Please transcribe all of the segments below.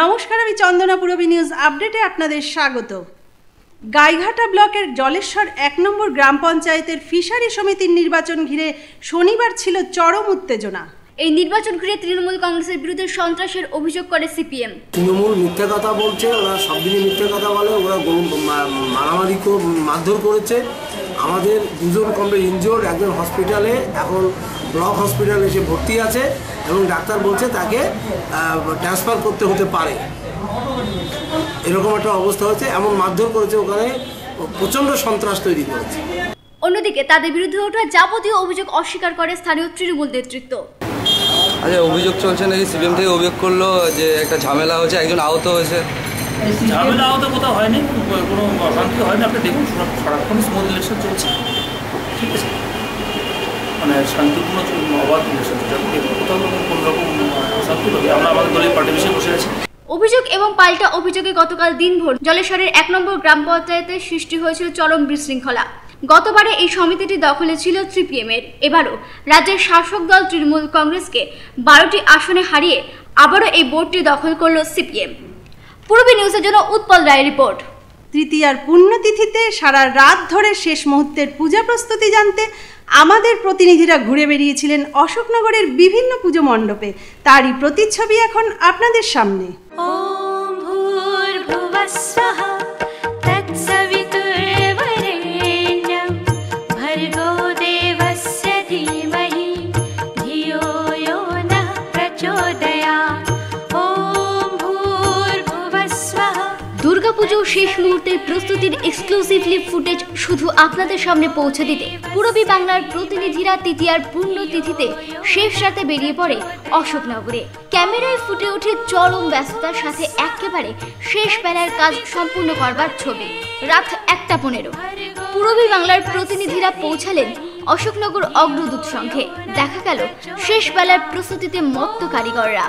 নমস্কার, আমি চন্দনা পূরবী নিউজ আপডেটে আপনাদের স্বাগত। গাইঘাটা ব্লকের জলেশ্বর ১ নম্বর গ্রাম পঞ্চায়েতের ফিশারি সমিতির নির্বাচন ঘিরে শনিবার ছিল চরম উত্তেজনা। এই নির্বাচন ঘিরে তৃণমূল কংগ্রেসের বিরুদ্ধে সন্ত্রাসের অভিযোগ করে সিপিএম। তৃণমূল মিথ্যে কথা বলছে, ওরা সবদিনই মিথ্যে কথা বলে, ওরা মারামারি মারধর করেছে। আমাদের দুজন কমপ্লিট ইনজোর্ড, একজন হসপিটালে এখন ব্লক হসপিটালে এসে ভর্তি আছে এবং ডাক্তার বলছে তাকে ট্রান্সফার করতে হতে পারে। এরকম একটা অবস্থা হচ্ছে, এমন মারধর করেছে, ওখানে প্রচণ্ড সন্ত্রাস তৈরি করেছে। অন্যদিকে তাদের বিরুদ্ধে ওঠা যাবতীয় অভিযোগ অস্বীকার করে স্থানীয় তৃণমূল নেতৃত্ব। আচ্ছা, অভিযোগ চলছে নাকি সিপিএম থেকে অভিযোগ করলো যে একটা ঝামেলা হয়েছে, একজন আহত হয়েছে। ঝামেলা আহত কোথাও হয়নি, কোনো অশান্তি হয়নি। আপনি দেখুন সারাক্ষণ স্মুথ ইলেকশন চলছে, ঠিক আছে, মানে শান্তিপূর্ণ অবাধ ইলেকশন চলছে, কোথাও কোনো রকম অশান্তি হবে। আমরা আমাদের দলীয় পার্টি বিষয়ে বসে আছি। অভিযোগ এবং পাল্টা অভিযোগে গতকাল দিনভর জলেশ্বরের ১ নম্বর গ্রাম পঞ্চায়েতে সৃষ্টি হয়েছিল চরম বিশৃঙ্খলা। গতবারে এই সমিতিটি দখলে ছিল সিপিএমের। এবারও রাজ্যের শাসক দল তৃণমূল কংগ্রেসকে ১২টি আসনে হারিয়ে আবারও এই বোর্ডটি দখল করল সিপিএম। পূর্বী নিউজের জন্য উৎপল রায়ের রিপোর্ট। তৃতীয়ার পুণ্যতিথিতে সারা রাত ধরে শেষ মুহূর্তের পূজা প্রস্তুতি জানতে আমাদের প্রতিনিধিরা ঘুরে বেরিয়েছিলেন অশোকনগরের বিভিন্ন পুজো মণ্ডপে। তারই প্রতিচ্ছবি এখন আপনাদের সামনে। ওম ভূর্ভুবস্সুঃ তৎসবিতুর্বরেণ্যং ভর্গো দেবস্য ধীমহি ধিয়ো यो নঃ প্রচোদয়াৎ। ওম ভূর্ভুবস্সুঃ। দুর্গাপুজো শেষ মুহূর্তের প্রস্তুতির এক্সক্লুসিভলি ফুটেজ শুধু আপনাদের সামনে পৌঁছে দিতে পূর্বী বাংলার প্রতিনিধিরা তৃতীয়ার পুণ্যতিথিতে শেষ রাতে বেরিয়ে পড়ে অশোকনগরে। ক্যামেরায় ফুটে ওঠে চরম ব্যস্ততার সাথে একেবারে শেষ বেলার কাজ সম্পূর্ণ করবার ছবি। রাত ১টা ১৫ পূর্বী বাংলার প্রতিনিধিরা পৌঁছালেন অশোকনগর অগ্রদূত সংঘে। দেখা গেল শেষ বেলার প্রস্তুতিতে মত্ত কারিগররা।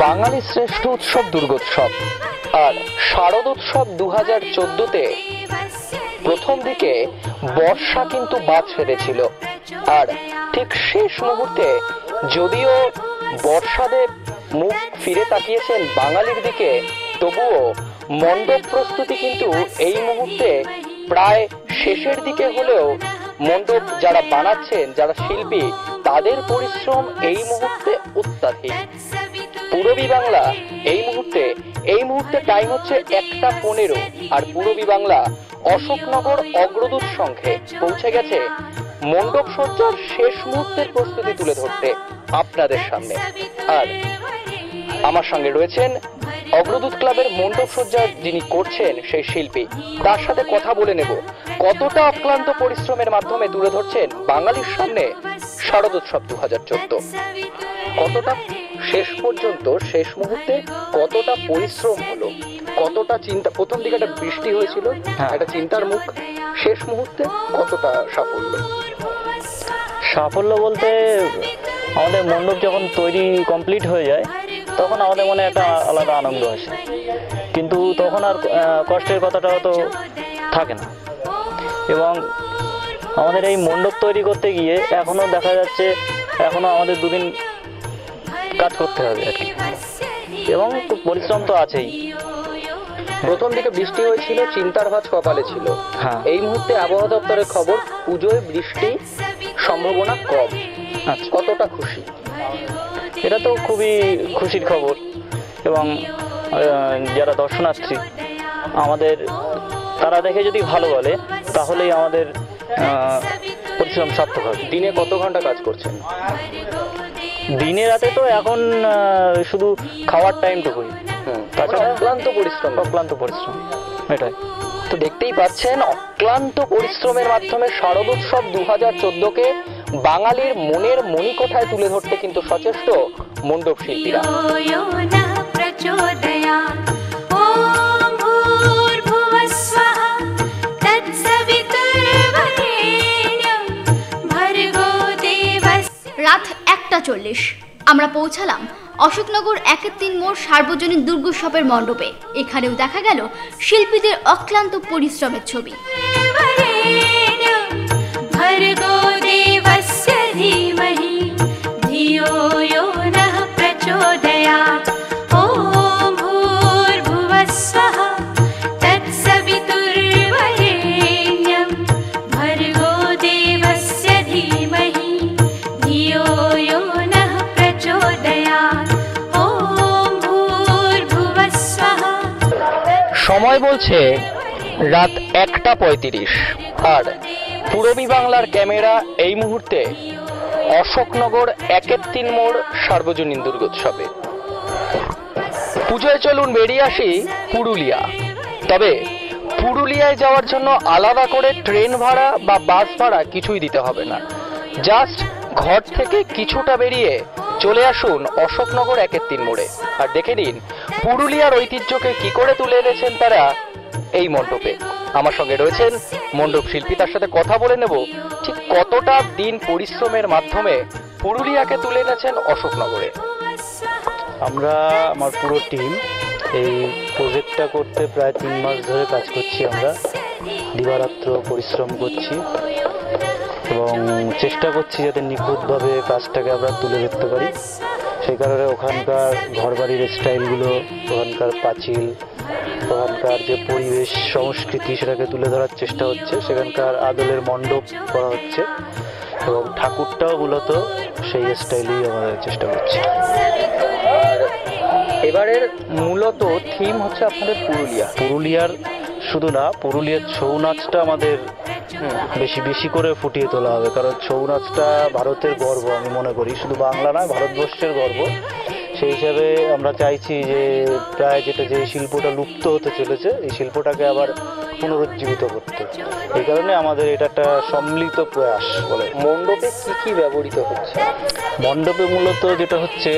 বাঙালির শ্রেষ্ঠ উৎসব দুর্গোৎসব আর শারদোৎসব ২০১৪তে প্রথম দিকে বর্ষা কিন্তু বাদ সেধেছিল, আর ঠিক শেষ মুহূর্তে যদিও বর্ষাদেব মুখ ফিরে তাকিয়েছেন বাঙালির দিকে, তবুও মণ্ডপ প্রস্তুতি কিন্তু এই মুহূর্তে প্রায় শেষের দিকে হলেও মণ্ডপ যারা বানাচ্ছেন, যারা শিল্পী, তাদের পরিশ্রম এই মুহূর্তে অত্যাধিক। পূর্বী বাংলা এই মুহূর্তে টাইম হচ্ছে ১টা ১৫, আর পূর্বী বাংলা অশোকনগর অগ্রদূত সংঘে পৌঁছে গেছে মণ্ডপ সজ্জার শেষ মুহূর্তের প্রস্তুতি তুলে ধরতে আপনাদের সামনে। আর আমার সঙ্গে রয়েছেন অগ্রদূত ক্লাবের মণ্ডপ সজ্জা যিনি করছেন সেই শিল্পী, তার সাথে কথা বলে নেব কতটা অক্লান্ত পরিশ্রমের মাধ্যমে তুলে ধরছেন বাঙালির সামনে শারদোৎসব ২০১৪, কতটা শেষ পর্যন্ত শেষ মুহূর্তে কতটা পরিশ্রম হলো, কতটা চিন্তা। প্রথম দিকে একটা বৃষ্টি হয়েছিল, একটা চিন্তার মুখ, শেষ মুহূর্তে কতটা সাফল্য বলতে আমাদের মণ্ডপ যখন তৈরি কমপ্লিট হয়ে যায় তখন আমাদের মনে একটা আলাদা আনন্দ আসে, কিন্তু তখন আর কষ্টের কথাটা তো থাকে না। এবং আমাদের এই মণ্ডপ তৈরি করতে গিয়ে এখনও দেখা যাচ্ছে এখনও আমাদের দুদিন কাজ করতে হবে আর কি, এবং পরিশ্রম তো আছেই। প্রথম দিকে বৃষ্টি হয়েছিল, চিন্তার ভাঁজ কপালে ছিল। এই মুহূর্তে আবহাওয়া দপ্তরের খবর পুজোয় বৃষ্টি সম্ভাবনা কম। কতটা খুশি? এটা তো খুবই খুশির খবর, এবং যারা দর্শনার্থী আমাদের তারা দেখে যদি ভালো বলে তাহলেই আমাদের পরিশ্রম সার্থক হবে। দিনে কত ঘন্টা কাজ করছেন? দিনে রাতে তো এখন শুধু খাওয়ার টাইমটুকুই, তাছাড়া অক্লান্ত পরিশ্রম এটাই। তো দেখতেই পাচ্ছেন অক্লান্ত পরিশ্রমের মাধ্যমে শারদোৎসব 2014কে বাঙালির মনের মণিকোঠায় তুলে ধরতে কিন্তু সচেষ্ট মণ্ডপ শিল্পীরা। রাত 1:40 আমরা পৌঁছালাম অশোকনগর 1-3 মোড় সার্বজনীন দুর্গোৎসবের মণ্ডপে। এখানেও দেখা গেল শিল্পীদের অক্লান্ত পরিশ্রমের ছবি। সময় বলছে রাত 1:35 আর পূরবী বাংলার ক্যামেরা এই মুহূর্তে অশোকনগর 1-3 মোড় সার্বজনীন দুর্গোৎসবে। পুজোয় চলুন বেরিয়ে আসি পুরুলিয়া। তবে পুরুলিয়ায় যাওয়ার জন্য আলাদা করে ট্রেন ভাড়া বা বাস ভাড়া কিছুই দিতে হবে না। জাস্ট ঘর থেকে কিছুটা বেরিয়ে চলে আসুন অশোকনগর 1-3 মোড়ে আর দেখে নিন পুরুলিয়ার ঐতিহ্যকে কি করে তুলে এনেছেন তারা এই মণ্ডপে। আমার সঙ্গে রয়েছেন মণ্ডপ শিল্পী, তার সাথে কথা বলে নেব ঠিক কতটা দিন পরিশ্রমের মাধ্যমে পুরুলিয়াকে তুলে এনেছেন অশোকনগরে। আমার পুরো টিম এই প্রজেক্টটা করতে প্রায় 3 মাস ধরে কাজ করছি। আমরা দিবারাত্র পরিশ্রম করছি এবং চেষ্টা করছি যাতে নিখুঁতভাবে কাজটাকে আমরা তুলে ধরতে পারি। সেই কারণে ওখানকার ঘরবাড়ির স্টাইলগুলো, ওখানকার পাঁচিল, ওখানকার যে পরিবেশ সংস্কৃতি সেটাকে তুলে ধরার চেষ্টা হচ্ছে। সেখানকার আদলের মণ্ডপ করা হচ্ছে এবং ঠাকুরটাও মূলত সেই স্টাইলেই আমাদের চেষ্টা করছি। এবারের মূলত থিম হচ্ছে আপনাদের পুরুলিয়ার শুধু না, পুরুলিয়ার ছৌ নাচটা আমাদের বেশি করে ফুটিয়ে তোলা হবে, কারণ ছৌ নাচটা ভারতের গর্ব আমি মনে করি, শুধু বাংলা নয় ভারতবর্ষের গর্ব। সেই হিসাবে আমরা চাইছি যে প্রায় যে শিল্পটা লুপ্ত হতে চলেছে এই শিল্পটাকে আবার পুনরুজ্জীবিত করতে। এই কারণে আমাদের এটা একটা সম্মিলিত প্রয়াস বলে। মণ্ডপে কি ব্যবহৃত হচ্ছে? মণ্ডপে মূলত যেটা হচ্ছে,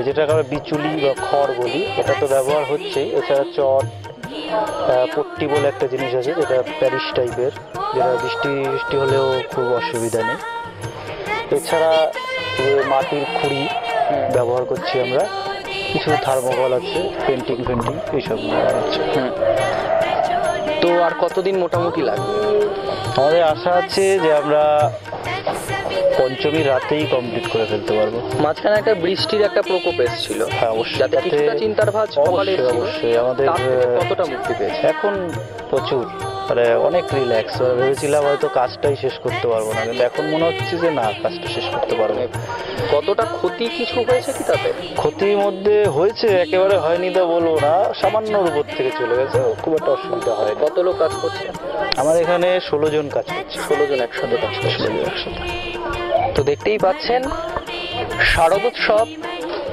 যেটাকে আমরা বিচুলি বা খড় বলি, এটা তো ব্যবহার হচ্ছেই। এছাড়া চট, পট্টি বলে একটা জিনিস আছে যেটা প্যারিস টাইপের, যেটা বৃষ্টি হলেও খুব অসুবিধা নেই। এছাড়া মাটির খুঁড়ি ব্যবহার করছি আমরা, কিছু থার্মোকল আছে, পেন্টিং এইসব ব্যবহার হচ্ছে। তো আর কতদিন মোটামুটি লাগবে? আমাদের আশা আছে যে আমরা পঞ্চমীর রাতেই কমপ্লিট করে ফেলতে পারবো। মাঝখানে একটা বৃষ্টির একটা প্রকোপ এসেছিল, হ্যাঁ অবশ্যই, যাতে কিছুটা চিন্তার ভাঁজ অবশ্যই আমাদের কতটা মুক্তি পেয়েছে এখন প্রচুর, মানে অনেক রিল্যাক্স। ভেবেছিলাম হয়তো কাজটাই শেষ করতে পারবো না, কিন্তু এখন মনে হচ্ছে যে না, কাজটা শেষ করতে পারবো। কতটা ক্ষতি কিছু হয়েছে কি তাতে? ক্ষতির মধ্যে হয়েছে, একেবারে হয়নি তা বলবো না, সামান্যর উপর থেকে চলে গেছে, খুব একটা অসুবিধা হয়। কত লোক কাজ করছে? আমার এখানে 16 জন কাজ করছে। 16 জন একসাথে কাজ করছে। তো দেখতেই পাচ্ছেন শারদোৎসব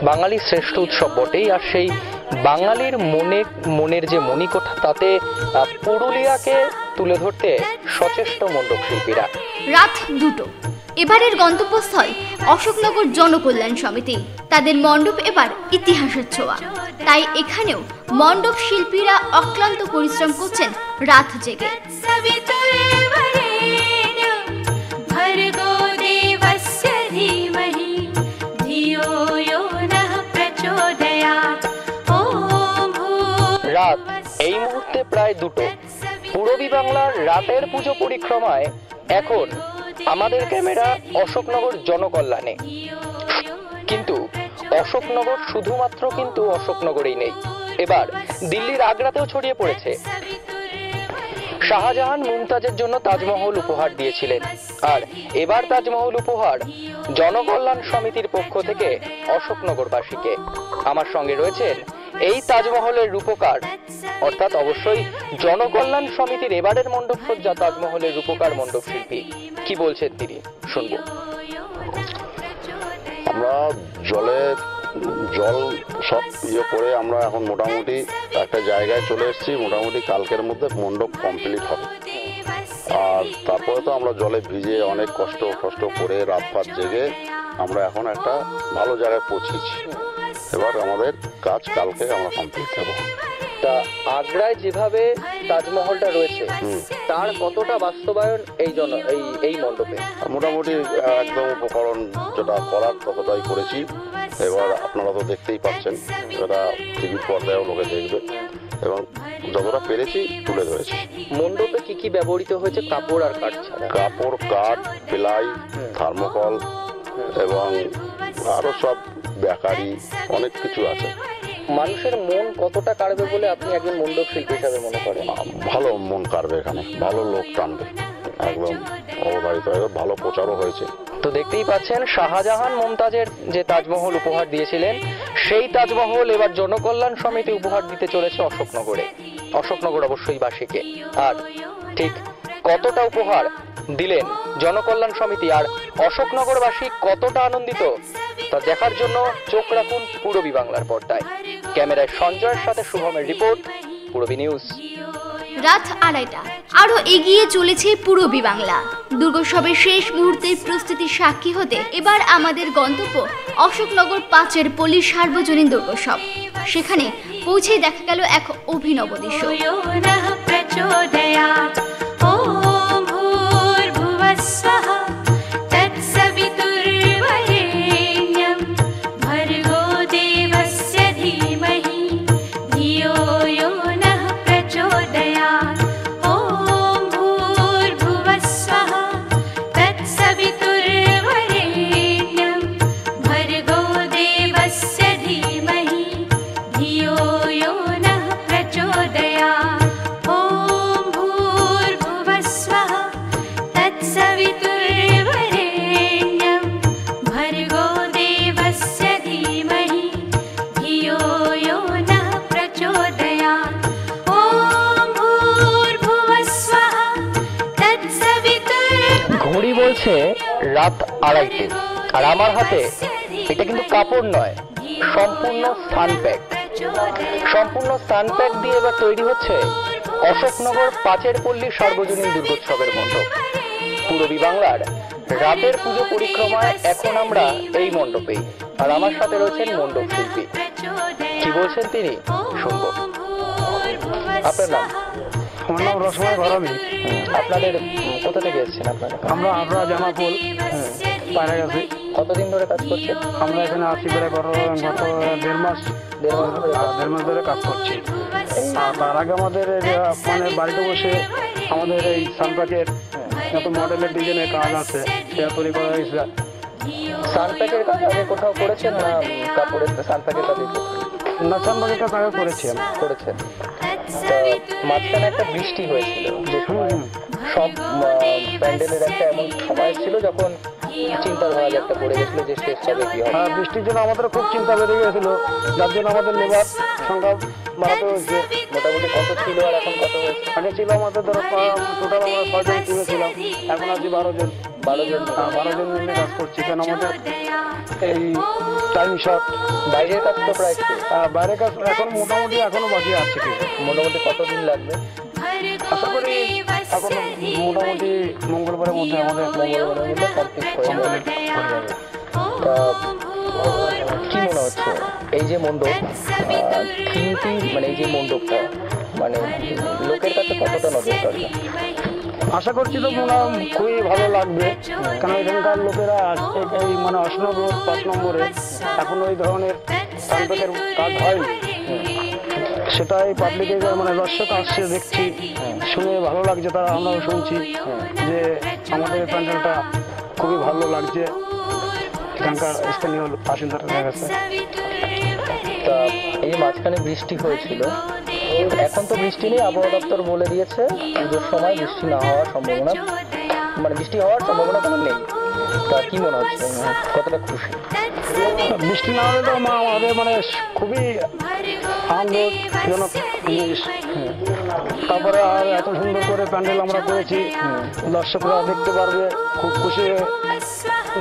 বাঙালির শ্রেষ্ঠ উৎসব বটেই, আর সেই বাঙালির মনের যে মণিকোঠা তাতে পুরুলিয়াকে তুলে ধরতে সচেষ্ট মণ্ডপ শিল্পীরা। রাত 2টো এবারের গন্তব্যস্থল অশোকনগর জনকল্যাণ সমিতি। তাদের মণ্ডপ এবার ইতিহাসের ছোঁয়া, তাই এখানেও মণ্ডপ শিল্পীরা অক্লান্ত পরিশ্রম করছেন রাত জেগে। রাত এই মুহূর্তে প্রায় 2টো। পূরবী বাংলার রাতের পুজো পরিক্রমায় এখন আমাদের ক্যামেরা অশোকনগর জনকল্যাণে। কিন্তু অশোকনগর শুধুমাত্র কিন্তু অশোকনগরেই নেই, এবার দিল্লির আগ্রাতেও ছড়িয়ে পড়েছে। শাহজাহান মুমতাজের জন্য তাজমহল উপহার দিয়েছিলেন, আর এবার তাজমহল উপহার জনকল্যাণ সমিতির পক্ষ থেকে অশোকনগরবাসীকে। আমার সঙ্গে রয়েছেন এই তাজমহলের রূপকার অর্থাৎ অবশ্যই জনকল্যাণ সমিতির এবারের মণ্ডপ সজ্জা তাজমহলের রূপকার মণ্ডপ শিল্পী কি বলছেন তিনি শুনবো। আমরা জল সব করে আমরা এখন মোটামুটি একটা জায়গায় চলে এসেছি। মোটামুটি কালকের মধ্যে মণ্ডপ কমপ্লিট হবে। আর তারপরে তো আমরা জলে ভিজে অনেক কষ্ট করে রাত ফাত জেগে আমরা এখন একটা ভালো জায়গায় পৌঁছেছি। এবার আমাদের কাজ কালকে আমরা কমপ্লিট দেবো। তা আগ্রায় যেভাবে তাজমহলটা রয়েছে তার কতটা বাস্তবায়ন এই মণ্ডপে? মোটামুটি একদম উপকরণ যেটা করার ততটাই করেছি। এবার আপনারা তো দেখতেই পাচ্ছেন, এটা টিভির পর্দায়ও লোকে দেখবে এবং যতটা পেরেছি তুলে ধরেছি। মণ্ডপে কি কি ব্যবহৃত হয়েছে কাপড় আর কাঠ ছাড়া? কাপড়, কাঠ, প্লাই, থার্মোকল এবং আরো সব বেকারি অনেক কিছু আছে। মানুষের মন কতটা কাড়বে বলে আপনি একজন মণ্ডপ শিল্পী হিসাবে মনে করেন? ভালো মন কাড়বে, এখানে ভালো লোক টানবে, একদম অবধারিত, ভালো প্রচারও হয়েছে। তো দেখতেই পাচ্ছেন শাহজাহান মমতাজের যে তাজমহল উপহার দিয়েছিলেন সেই তাজমহল এবার জনকল্যাণ সমিতি উপহার দিতে চলেছে অশোকনগর অবশ্যই বাসীকে। আর ঠিক কতটা উপহার দিলেন জনকল্যাণ সমিতি আর অশোকনগরবাসী কতটা আনন্দিত তা দেখার জন্য চোখ রাখুন পূরবী বাংলার পর্দায়। ক্যামেরায় সঞ্জয়ের সাথে শুভমের রিপোর্ট, পূরবী নিউজ। রাত 2:30 আরো এগিয়ে চলেছে পূরবী বাংলা। দুর্গোৎসবের শেষ মুহূর্তের প্রস্তুতির সাক্ষী হতে এবার আমাদের গন্তব্য অশোকনগর 5-এর পল্লী সার্বজনীন দুর্গোৎসব। সেখানে পৌঁছে দেখা গেল এক অভিনব দৃশ্য। ঘড়ি বলছে রাত 2:30 আর আমার হাতে এটা কিন্তু কাপড় নয়, সম্পূর্ণ সানপ্যাক দিয়ে এবার তৈরি হচ্ছে অশোকনগর 5-এর পল্লী সার্বজনীন দুর্গোৎসবের মণ্ডপ। পূরবী বাংলার রাতের পুজো পরিক্রমায় এখন আমরা এই মণ্ডপেই, আর আমার সাথে রয়েছেন মণ্ডপ শিল্পী। কি বলছেন তিনি শুনবো। আপনার নাম? আমার নাম রসময় ঘরামি। আপনাদের কোথা থেকে এসেছেন আপনারা? আমরা জামাপুল পায়রা গেছি। কতদিন ধরে কাজ করছেন? আমরা এখানে আছি প্রায় গত 1.5 মাস ধরে কাজ করছি। আর তার আগে আমাদের মানে বাড়িতে বসে আমাদের এই সানপ্যাকের যত মডেলের ডিজাইনের কাজ আছে সেটা তৈরি করা হয়েছে। সানপ্যাকের কাজ আগে কোথাও করেছেন না কাপড়ের সানপ্যাকের কাজ? না, সানপ্যাকের কাজ আগে করেছেন। মাঝখানে একটা বৃষ্টি হয়েছিল, যে সময় সব প্যান্ডেলের একটা এমন সময় ছিল যখন চিন্তার ভাঁজ একটা পড়ে গেছিল যে শেষ হবে কি হবে। বৃষ্টির জন্য আমাদের খুব চিন্তা বেড়ে গিয়েছিল, যার জন্য আমাদের লেবার সংখ্যা বাড়াতে হয়েছে। মোটামুটি কত ছিল আর এখন কত হয়েছে? আগে ছিল আমাদের ধরো টোটাল আমরা 6 জন তুলেছিলাম, এখন আছি 12 জন। 12 জন মিলে কাজ করছি, কেন আমাদের এই টাইম শর্ট। বাইরের কাজ তো প্রায় বাইরের কাজ এখন মোটামুটি এখনো বাকি আছে। মোটামুটি কতদিন লাগবে? আশা করি এখন মোটামুটি মঙ্গলবারের মধ্যে আমাদের কমপ্লিট হয়ে যাবে। কি মনে হচ্ছে এই যে মণ্ডপ থিমটি, মানে এই যে মণ্ডপটা মানে লোকের কাছে কতটা নজর কাড়বে? আশা করছি তো খুবই ভালো লাগবে, কারণ এখানকার লোকেরা এই মানে অশোকনগর 5 নম্বরে এখন ওই ধরনের সানপ্যাকের কাজ হয়নি। সেটাই পাবলিকে মানে দর্শক আসছে, দেখছি, শুনে ভালো লাগছে। তারা আমরাও শুনছি যে আমাদের এই প্যান্ডেলটা খুবই ভালো লাগছে এখানকার স্থানীয় বাসিন্দারা কাছে। তা এই মাঝখানে বৃষ্টি হয়েছিল, এখন তো বৃষ্টি নেই, আবহাওয়া দপ্তর বলে দিয়েছে পুজোর সময় বৃষ্টি না হওয়ার সম্ভাবনা, মানে বৃষ্টি হওয়ার সম্ভাবনা কোনো নেই। তা কি মনে হচ্ছে, কতটা খুশি? বৃষ্টি না হলে তো আমাদের মানে খুবই সাউন্ডের জন্য তারপরে আর এত সুন্দর করে প্যান্ডেল আমরা করেছি, দর্শকরা দেখতে পারবে, খুব খুশি,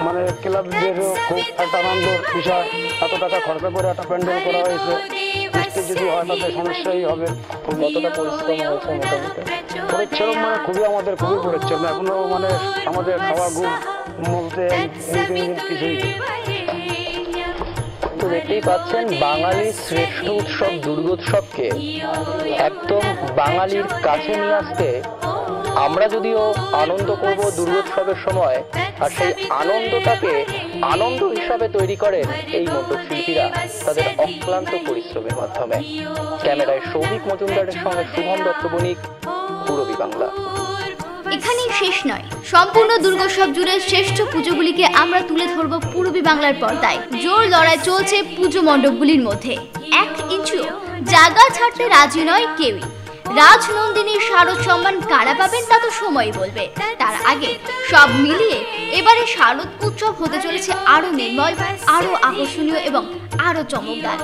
মানে ক্লাবদেরও খুব একটা আনন্দের বিষয়। এত টাকা খরচা করে একটা প্যান্ডেল করা হয়েছে, বৃষ্টি যদি হয় তাতে সমস্যাই হবে। কতটা পরিশ্রম হয়েছে মোটামুটি পরিশ্রম, মানে খুবই পরিশ্রম। এখনো মানে আমাদের খাওয়া ঘুম বলতে এই 3 দিন কিছুই নেই। তো দেখতেই পাচ্ছেন বাঙালির শ্রেষ্ঠ উৎসব দুর্গোৎসবকে একদম বাঙালির কাছে নিয়ে আসতে আমরা যদিও আনন্দ করব দুর্গোৎসবের সময়, আর সেই আনন্দটাকে আনন্দ হিসাবে তৈরি করেন এই মণ্ডপ শিল্পীরা তাদের অক্লান্ত পরিশ্রমের মাধ্যমে। ক্যামেরায় সৌভিক মজুমদারের সঙ্গে শুভম দত্ত বণিক, পূরবী বাংলা। এখানেই শেষ নয়, সম্পূর্ণ দুর্গোৎসব জুড়ে শ্রেষ্ঠ পুজোগুলিকে আমরা তুলে ধরব পূরবী বাংলার পর্দায়। জোর লড়াই চলছে পুজো মণ্ডপগুলির মধ্যে, 1 ইঞ্চিও জায়গা ছাড়তে রাজি নয় কেউই। রাজনন্দিনীর শারদ সম্মান কারা পাবেন তা তো সময়ই বলবে। তার আগে সব মিলিয়ে এবারে শারদ উৎসব হতে চলেছে আরো নির্মল, আরো আকর্ষণীয় এবং আরো চমকদার।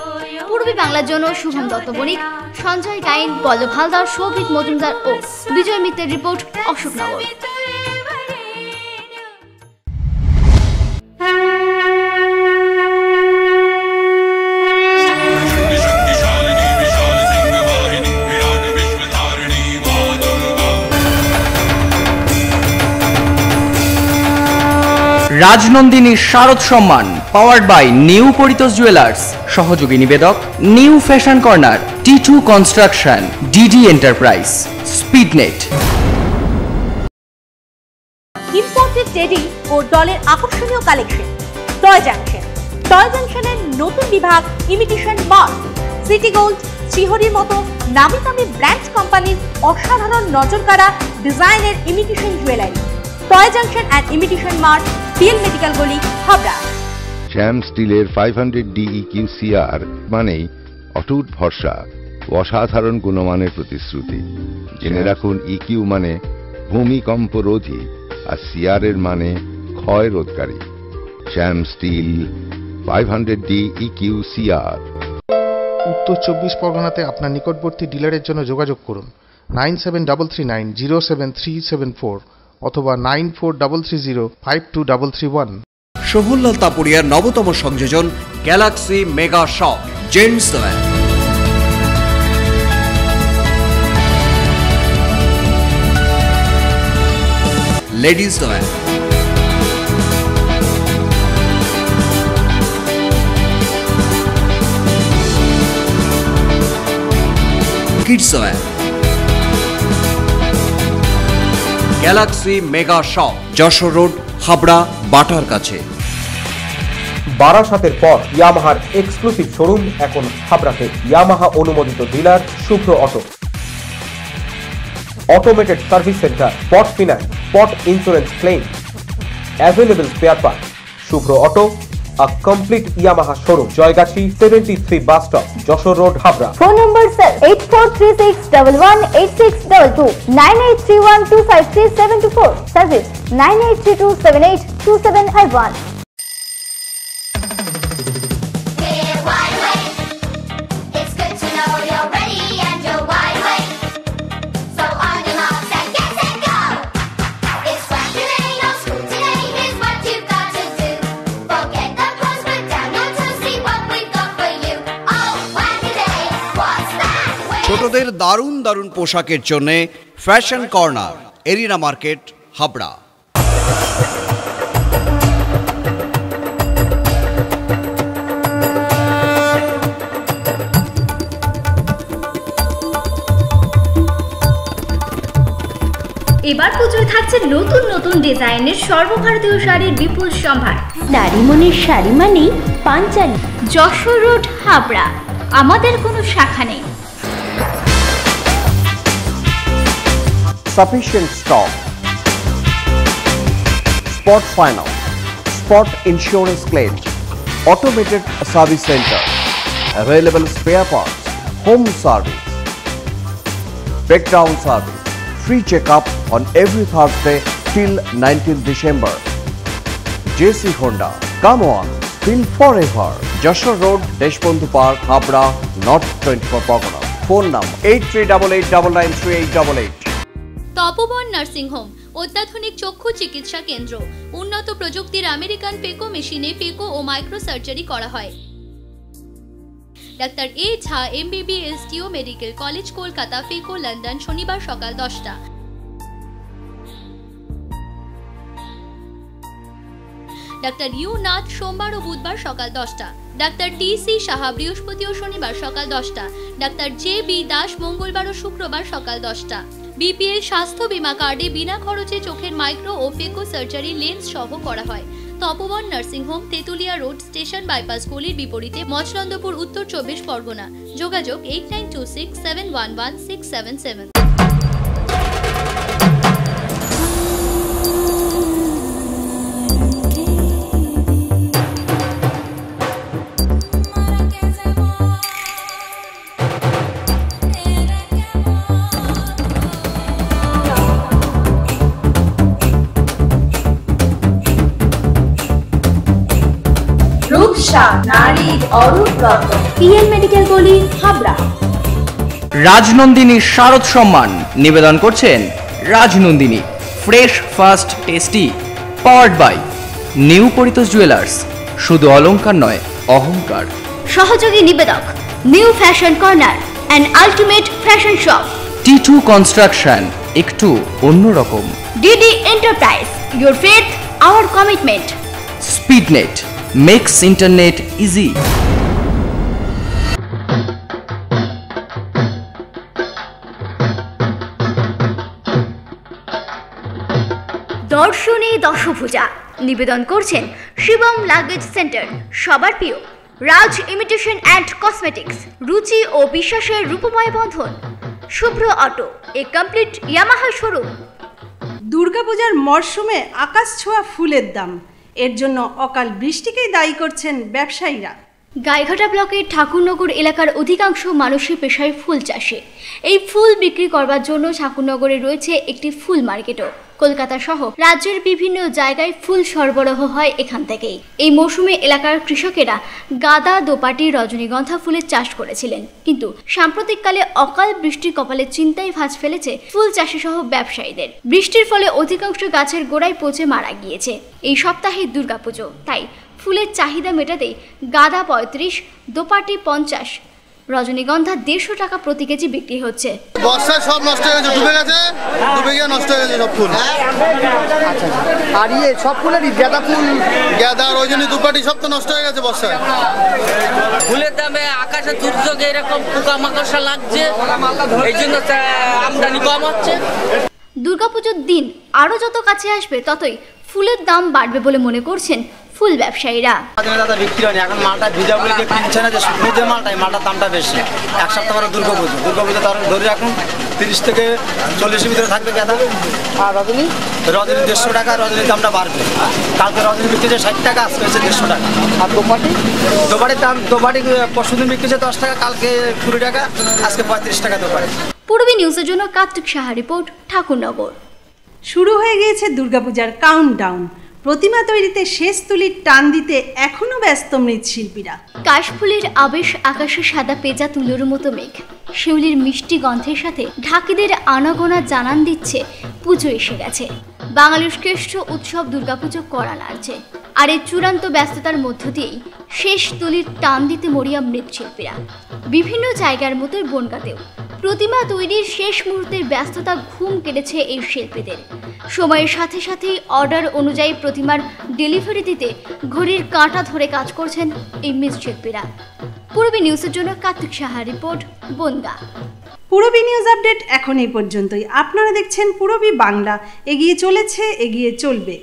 পূরবী বাংলার জন্য শুভম দত্ত বণিক, সঞ্জয় গাইন, পল্লব হালদার, সৌভিক মজুমদার ও বিজয় মিত্রের রিপোর্ট, অশোকনগর। রাজনন্দিনীর শারদ সম্মান powered by new Paritosh jewellers, সহযোগী নিবেদক new fashion corner, T2 construction, DD enterprise, Speednet. Imported teddy ও ডলের আকর্ষণীয় কালেকশন। টয় জাংশন, টয় জাংশনের নতুন বিভাগ ইমিটেশন মার্ক, সিটি গোল্ড, শ্রীহরির মতো নামি দামি ব্র্যান্ড কোম্পানির অসাধারণ নজরকাড়া ডিজাইনের imitation jewellery. Toy junction and imitation mark, PL medical গলি, হাবড়া। শ্যাম স্টিলের 500 DEQCR মানেই অটুট ভরসা, অসাধারণ গুণমানের প্রতিশ্রুতি। জেনে রাখুন, EQ মানে ভূমিকম্প রোধী, আর CR এর মানে ক্ষয় রোধকারী। শ্যাম স্টিল 500 DEQCR। উত্তর 24 পরগনাতে আপনার নিকটবর্তী ডিলারের জন্য যোগাযোগ করুন 9733907374 অথবা 9433052331। সোহনলাল তাপুরিয়ার নবতম সংযোজন galaxy mega shop, gents wear, ladies wear, kids wear. Galaxy mega shop, Jessore road, Habra, বাটার কাছে। বারাসাতের পর ইয়ামাহার এক্সক্লুসিভ শোরুম এখন হাবড়াতে। ইয়ামাহা অনুমোদিত dealer Shubhra auto, automated service centre, spot finance, spot insurance claim, available spare part. Shubhra auto, a complete Yamaha showroom, Joygachi 73 bus stop, Joshore Road, Habra. Phone number sir 8436118622, 9831253724, service 9832782751. ছোটদের দারুণ দারুণ পোশাকের জন্য fashion corner, arena market, Habra. এবার পুজোয় থাকছে নতুন নতুন ডিজাইনের সর্বভারতীয় শাড়ির বিপুল সম্ভার। নারী মনের শাড়ি মানেই পাঞ্চালী। যশোর রোড, হাবড়া। আমাদের কোনো শাখা নেই। Sufficient stock, spot finance, spot insurance claims, automated service center, available spare parts, home service, breakdown service, free checkup on every Thursday till 19th December. JC Honda, come on, feel forever. Joshua Road, Deshbandhu Park, Habra, north 24 Pargana. Phone number 8388993888। Tapoban nursing home অত্যাধুনিক চক্ষু চিকিৎসা কেন্দ্র। উন্নত প্রযুক্তির American phaco মেশিনে phaco ও micro surgery করা হয়। Doctor এ ঝা MBBS টিও medical college Kolkata, phaco London, শনিবার সকাল 10টা। ডাক্তার ইউ নাথ সোমবার ও বুধবার সকাল 10টা। ডাক্তার TC সাহা বৃহস্পতি ও শনিবার সকাল 10টা। ডাক্তার JB দাস মঙ্গলবার ও শুক্রবার সকাল 10টা। BPL স্বাস্থ্য বীমা কার্ডে বিনা খরচে চোখের মাইক্রো ও ফেকো সার্জারি লেন্স সহ করা হয়। Tapoban nursing home, Tetulia road, station bypass গলির বিপরীতে, মচনন্দপুর, উত্তর 24 পরগনা। যোগাযোগ 8926711677। PN মেডিকেল গলি, হাবড়া। রাজনন্দিনী শারদ সম্মান নিবেদন করছেন Rajnandini fresh fast tasty, powered by new Paritosh jewellers. শুধু অলংকার নয়, অহংকার। সহযোগী নিবেদক new fashion corner, an ultimate fashion shop. T2 construction, একটু অন্যরকম। DD enterprise, your faith our commitment. Speednet makes internet easy. দর্শনী দশভুজা নিবেদন করছেন শিবম লাগেজ সেন্টার, সবার প্রিয় রাজ ইমিটেশন অ্যান্ড কসমেটিক্স, রুচি ও বিশ্বাসের রূপময় বন্ধন, শুভ্র অটো, এ কমপ্লিট ইয়ামাহা শোরুম। দুর্গাপূজার মরশুমে আকাশ ছোঁয়া ফুলের দাম, এর জন্য অকাল বৃষ্টিকেই দায়ী করছেন ব্যবসায়ীরা। গাইঘাটা ব্লকের ঠাকুরনগর এলাকার অধিকাংশ মানুষের পেশায় ফুল চাষে। এই ফুল বিক্রি করবার জন্য ঠাকুরনগরে রয়েছে একটি ফুল মার্কেটও। কলকাতা সহ রাজ্যের বিভিন্ন জায়গায় ফুল সরবরাহ হয় এখান থেকেই। এই মৌসুমে এলাকার কৃষকেরা গাঁদা, দোপাটি, রজনীগন্ধা ফুলের চাষ করেছিলেন, কিন্তু সাম্প্রতিককালে অকাল বৃষ্টির কপালে চিন্তায় ভাঁজ ফেলেছে ফুল চাষি সহ ব্যবসায়ীদের। বৃষ্টির ফলে অধিকাংশ গাছের গোড়ায় পচে মারা গিয়েছে। এই সপ্তাহে দুর্গাপুজো, তাই ফুলের চাহিদা মেটাতেই গাঁদা 35, দোপাটি 50, রজনীগন্ধা 150 টাকা প্রতি কেজি বিক্রি হচ্ছে। বর্ষায় সব নষ্ট হয়ে গেছে, ডুবে গিয়ে নষ্ট হয়ে গেছে সব ফুল। আর সব ফুলেরই গাঁদা ফুল, গাঁদা, রজনী, দুপাটি সব তো নষ্ট হয়ে গেছে বর্ষায়। ফুলের দামে আকাশে দুর্যোগে এরকম পোকামাকড়সা লাগছে, এই জন্য আমদানি কম হচ্ছে। দুর্গাপুজোর দিন আরো যত কাছে আসবে ততই ফুলের দাম বাড়বে বলে মনে করছেন ফুল ব্যবসায়ীরা। দাদা বিক্রি হয়নি, এখন মালটা ভিজা বলে কিনছে না, যে শুকনো যে মালটার দামটা বেশি। এক সপ্তাহ পরে দুর্গাপুজো তার ধরে রাখুন 30 থেকে 40-এর ভিতরে থাকবে গাঁদা। আর রজনী 150 টাকা, রজনীর দামটা বাড়বে। কালকে রজনী বিক্রি হচ্ছে 60 টাকা, আজকে হচ্ছে 150 টাকা। আর দোপাটির দাম, দোপাটি পরশুদিন বিক্রি হচ্ছে 10 টাকা, কালকে 20 টাকা, আজকে 35 টাকা দোপাটি। পূর্বী নিউজের জন্য কার্তিক সাহা রিপোর্ট, ঠাকুরনগর। শুরু হয়ে গিয়েছে দুর্গাপূজার কাউন্টডাউন। প্রতিমা তৈরিতে শেষ তুলির টান দিতে এখনো ব্যস্ত মৃৎশিল্পীরা। কাশফুলের আবেশ আকাশে সাদা পেঁজা তুলোর মতো মেঘ, শিউলির মিষ্টি গন্ধের সাথে ঢাকিদের আনাগোনা জানান দিচ্ছে পুজো এসে গেছে। বাঙালির শ্রেষ্ঠ উৎসব দুর্গাপুজো করা নাড়ছে। আর এই চূড়ান্ত ব্যস্ততার মধ্য দিয়েই শেষ তুলির টান দিতে মরিয়া মৃৎশিল্পীরা। বিভিন্ন জায়গার মতোই বনগাঁতেও প্রতিমা তৈরির শেষ মুহূর্তের ব্যস্ততা ঘুম কেটেছে এই শিল্পীদের। সময়ের সাথে সাথেই অর্ডার অনুযায়ী প্রতিমার ডেলিভারি দিতে ঘড়ির কাঁটা ধরে কাজ করছেন এই মৃৎশিল্পীরা। পূর্বী নিউজের জন্য Kartik Saha report, Bongaon. Purbi news update এখন এই পর্যন্তই। আপনারা দেখছেন পূর্বী বাংলা, এগিয়ে চলেছে, এগিয়ে চলবে।